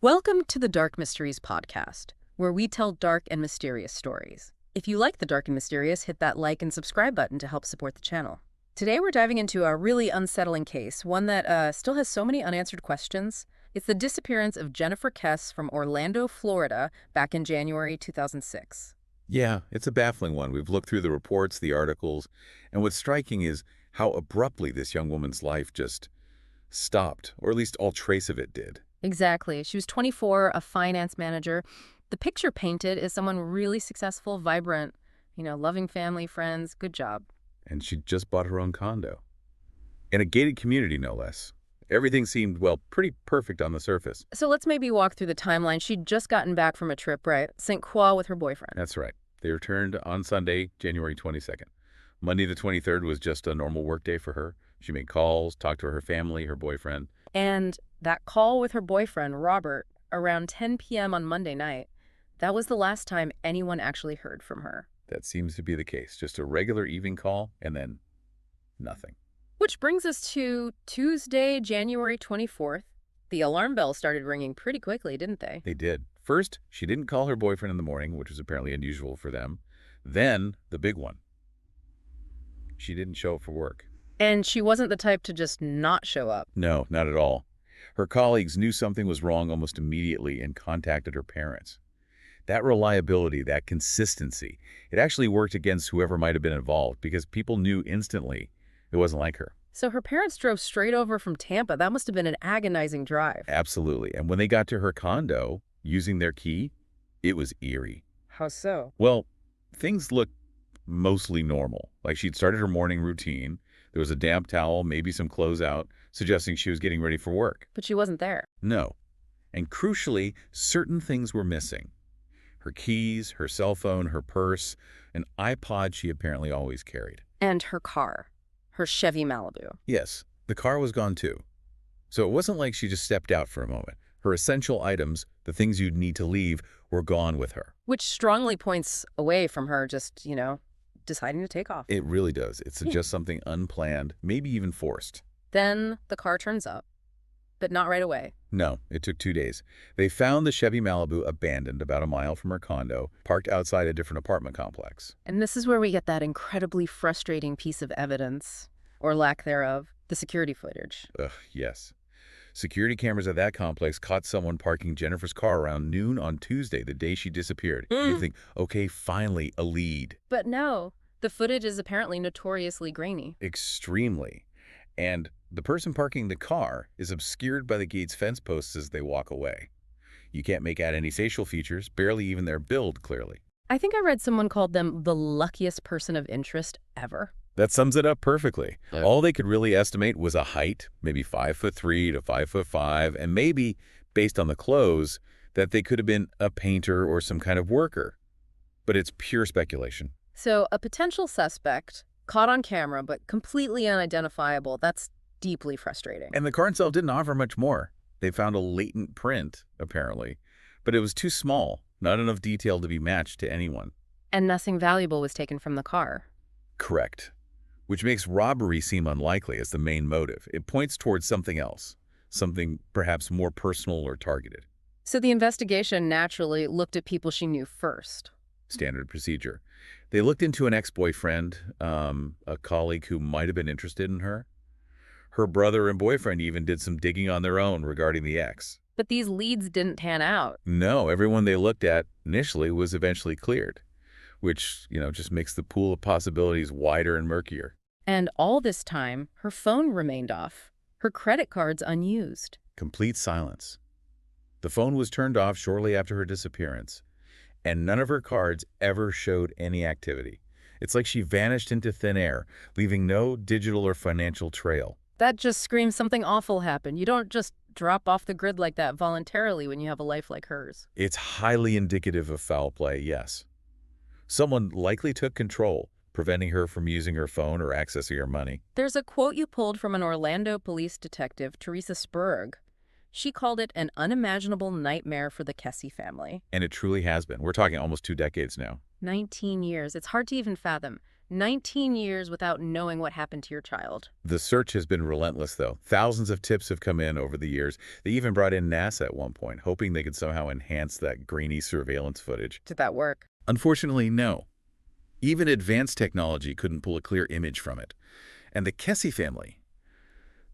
Welcome to the Dark Mysteries podcast, where we tell dark and mysterious stories. If you like the dark and mysterious, hit that like and subscribe button to help support the channel. Today we're diving into a really unsettling case, one that still has so many unanswered questions. It's the disappearance of Jennifer Kesse from Orlando, Florida, back in January 2006. Yeah, it's a baffling one. We've looked through the reports, the articles, and what's striking is how abruptly this young woman's life just stopped, or at least all trace of it did. Exactly. She was 24, a finance manager. The picture painted is someone really successful, vibrant, loving family, friends, good job. And she just bought her own condo. In a gated community, no less. Everything seemed, well, pretty perfect on the surface. So let's maybe walk through the timeline. She'd just gotten back from a trip, right? St. Croix with her boyfriend. That's right. They returned on Sunday, January 22nd. Monday the 23rd was just a normal workday for her. She made calls, talked to her family, her boyfriend. And that call with her boyfriend, Robert, around 10 p.m. on Monday night, that was the last time anyone actually heard from her. That seems to be the case. Just a regular evening call, and then nothing. Which brings us to Tuesday, January 24th. The alarm bells started ringing pretty quickly, didn't they? They did. First, she didn't call her boyfriend in the morning, which was apparently unusual for them. Then, the big one. She didn't show up for work. And she wasn't the type to just not show up. No, not at all. Her colleagues knew something was wrong almost immediately and contacted her parents. That reliability, that consistency, it actually worked against whoever might have been involved because people knew instantly it wasn't like her. So her parents drove straight over from Tampa. That must have been an agonizing drive. Absolutely. And when they got to her condo, using their key, it was eerie. How so? Well, things looked mostly normal. Like she'd started her morning routine. There was a damp towel, maybe some clothes out, suggesting she was getting ready for work. But she wasn't there. No. And crucially, certain things were missing. Her keys, her cell phone, her purse, an iPod she apparently always carried. And her car. Her Chevy Malibu. Yes, the car was gone too. So it wasn't like she just stepped out for a moment. Her essential items, the things you'd need to leave, were gone with her. Which strongly points away from her just, deciding to take off. It really does. It's just something unplanned, maybe even forced. Then the car turns up, but not right away. No, it took 2 days. They found the Chevy Malibu abandoned about a mile from her condo, parked outside a different apartment complex. And this is where we get that incredibly frustrating piece of evidence, or lack thereof, the security footage. Ugh, yes. Security cameras at that complex caught someone parking Jennifer's car around noon on Tuesday, the day she disappeared. You think, okay, finally, a lead. But no, the footage is apparently notoriously grainy. Extremely. And the person parking the car is obscured by the gate's fence posts as they walk away. You can't make out any facial features, barely even their build, clearly. I think I read someone called them the luckiest person of interest ever. That sums it up perfectly. Yeah. All they could really estimate was a height, maybe 5'3" to 5'5", and maybe, based on the clothes, that they could have been a painter or some kind of worker. But it's pure speculation. So a potential suspect, caught on camera but completely unidentifiable, that's deeply frustrating. And the car itself didn't offer much more. They found a latent print, apparently, but it was too small, not enough detail to be matched to anyone. And nothing valuable was taken from the car. Correct. Which makes robbery seem unlikely as the main motive. It points towards something else, something perhaps more personal or targeted. So the investigation naturally looked at people she knew first. Standard procedure. They looked into an ex-boyfriend, a colleague who might have been interested in her. Her brother and boyfriend even did some digging on their own regarding the ex. But these leads didn't pan out. No, everyone they looked at initially was eventually cleared, which, just makes the pool of possibilities wider and murkier. And all this time, her phone remained off, her credit cards unused. Complete silence. The phone was turned off shortly after her disappearance, and none of her cards ever showed any activity. It's like she vanished into thin air, leaving no digital or financial trail. That just screams something awful happened. You don't just drop off the grid like that voluntarily when you have a life like hers. It's highly indicative of foul play, yes. Someone likely took control, preventing her from using her phone or accessing her money. There's a quote you pulled from an Orlando police detective, Teresa Spurg. She called it an unimaginable nightmare for the Kesse family. And it truly has been. We're talking almost 2 decades now. 19 years. It's hard to even fathom. 19 years without knowing what happened to your child. The search has been relentless, though. Thousands of tips have come in over the years. They even brought in NASA at one point, hoping they could somehow enhance that grainy surveillance footage. Did that work? Unfortunately, no. Even advanced technology couldn't pull a clear image from it. And the Kesse family,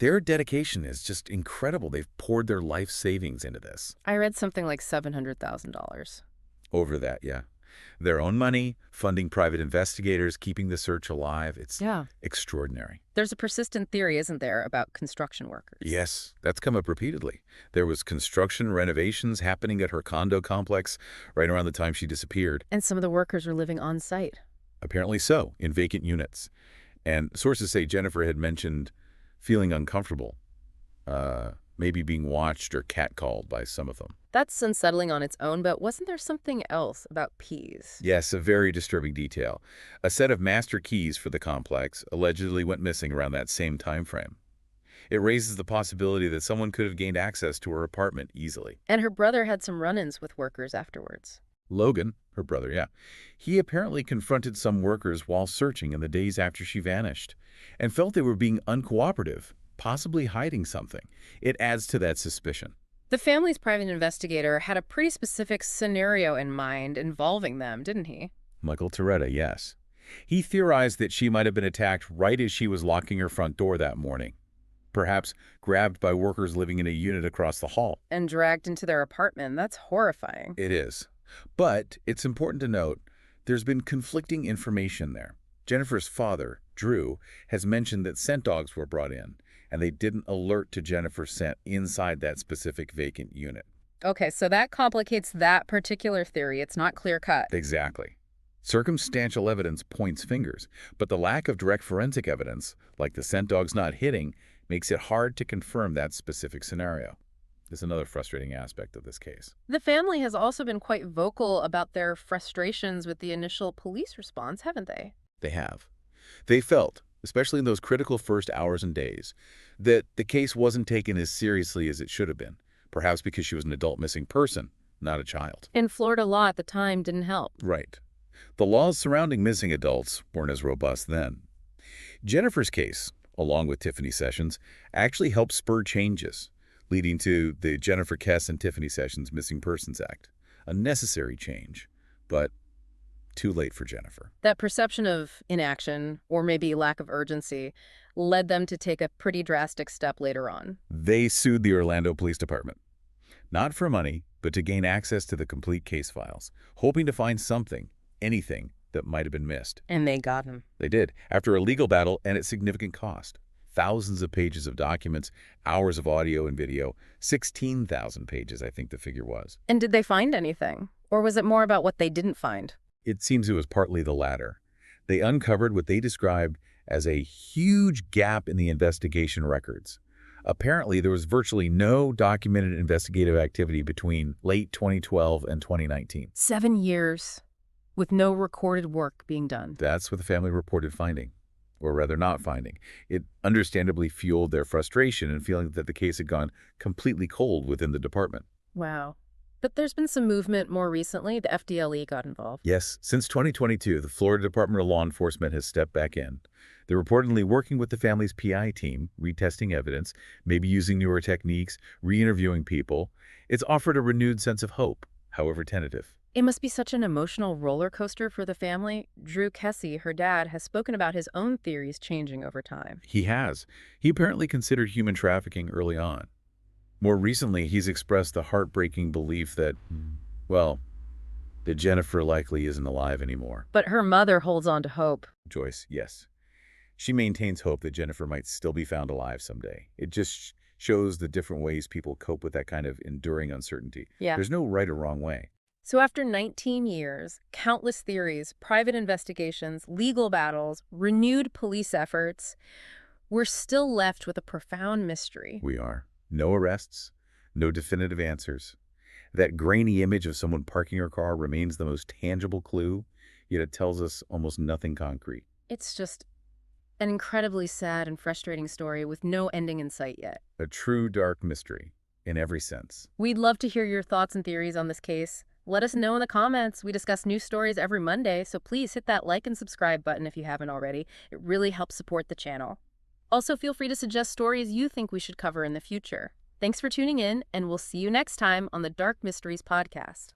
their dedication is just incredible. They've poured their life savings into this. I read something like $700,000. Over that, yeah. Their own money, funding private investigators, keeping the search alive. It's extraordinary. There's a persistent theory, isn't there, about construction workers? Yes, that's come up repeatedly. There was construction renovations happening at her condo complex right around the time she disappeared. And some of the workers were living on site. Apparently so, in vacant units. And sources say Jennifer had mentioned feeling uncomfortable, maybe being watched or catcalled by some of them. That's unsettling on its own, but wasn't there something else about Pease? Yes, a very disturbing detail. A set of master keys for the complex allegedly went missing around that same time frame. It raises the possibility that someone could have gained access to her apartment easily. And her brother had some run-ins with workers afterwards. Logan, her brother, yeah. He apparently confronted some workers while searching in the days after she vanished and felt they were being uncooperative, possibly hiding something. It adds to that suspicion. The family's private investigator had a pretty specific scenario in mind involving them, didn't he? Michael Toretta, yes. He theorized that she might have been attacked right as she was locking her front door that morning, perhaps grabbed by workers living in a unit across the hall. And dragged into their apartment. That's horrifying. It is. But it's important to note there's been conflicting information there. Jennifer's father, Drew, has mentioned that scent dogs were brought in, and they didn't alert to Jennifer's scent inside that specific vacant unit. Okay, so that complicates that particular theory. It's not clear-cut. Exactly. Circumstantial evidence points fingers, but the lack of direct forensic evidence, like the scent dogs not hitting, makes it hard to confirm that specific scenario. This is another frustrating aspect of this case. The family has also been quite vocal about their frustrations with the initial police response, haven't they? They have. They felt, especially in those critical first hours and days, that the case wasn't taken as seriously as it should have been, perhaps because she was an adult missing person, not a child. And Florida law at the time didn't help. Right. The laws surrounding missing adults weren't as robust then. Jennifer's case, along with Tiffany Sessions, actually helped spur changes, leading to the Jennifer Kesse and Tiffany Sessions Missing Persons Act, a necessary change, but too late for Jennifer. That perception of inaction, or maybe lack of urgency, led them to take a pretty drastic step later on. They sued the Orlando Police Department, not for money, but to gain access to the complete case files, hoping to find something, anything, that might have been missed. And they got him. They did, after a legal battle and at significant cost. Thousands of pages of documents, hours of audio and video, 16,000 pages, I think the figure was. And did they find anything? Or was it more about what they didn't find? It seems it was partly the latter. They uncovered what they described as a huge gap in the investigation records. Apparently, there was virtually no documented investigative activity between late 2012 and 2019. 7 years with no recorded work being done. That's what the family reported finding, or rather not finding. It understandably fueled their frustration and feeling that the case had gone completely cold within the department. Wow. But there's been some movement more recently. The FDLE got involved. Yes, since 2022, the Florida Department of Law Enforcement has stepped back in. They're reportedly working with the family's PI team, retesting evidence, maybe using newer techniques, re-interviewing people. It's offered a renewed sense of hope, however tentative. It must be such an emotional roller coaster for the family. Drew Kesse, her dad, has spoken about his own theories changing over time. He has. He apparently considered human trafficking early on. More recently, he's expressed the heartbreaking belief that, well, that Jennifer likely isn't alive anymore. But her mother holds on to hope. Joyce, yes. She maintains hope that Jennifer might still be found alive someday. It just shows the different ways people cope with that kind of enduring uncertainty. Yeah. There's no right or wrong way. So after 19 years, countless theories, private investigations, legal battles, renewed police efforts, we're still left with a profound mystery. We are. No arrests, no definitive answers. That grainy image of someone parking her car remains the most tangible clue, yet it tells us almost nothing concrete. It's just an incredibly sad and frustrating story with no ending in sight yet. A true dark mystery, in every sense. We'd love to hear your thoughts and theories on this case. Let us know in the comments. We discuss new stories every Monday, so please hit that like and subscribe button if you haven't already. It really helps support the channel. Also, feel free to suggest stories you think we should cover in the future. Thanks for tuning in, and we'll see you next time on the Dark Mysteries Podcast.